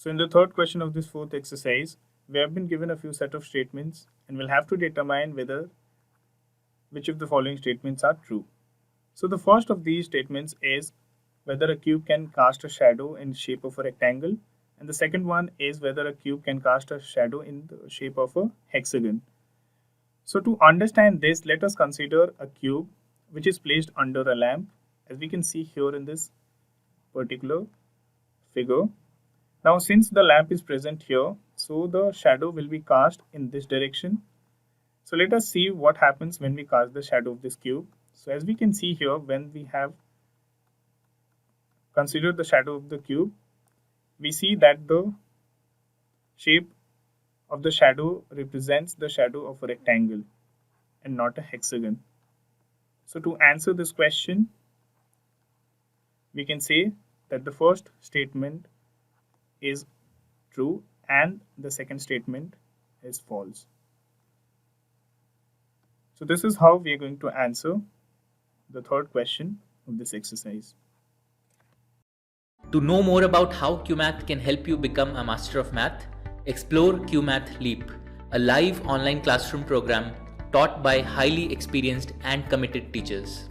So in the third question of this fourth exercise, we have been given a few set of statements and we'll have to determine which of the following statements are true. So the first of these statements is whether a cube can cast a shadow in the shape of a rectangle, and the second one is whether a cube can cast a shadow in the shape of a hexagon. So to understand this, let us consider a cube which is placed under a lamp, as we can see here in this particular figure. Now since the lamp is present here, so the shadow will be cast in this direction. So let us see what happens when we cast the shadow of this cube. So as we can see here, when we have considered the shadow of the cube, we see that the shape of the shadow represents the shadow of a rectangle and not a hexagon. So to answer this question, we can say that the first statement is true and the second statement is false. So this is how we are going to answer the third question of this exercise. To know more about how QMath can help you become a master of math, explore QMath Leap, a live online classroom program taught by highly experienced and committed teachers.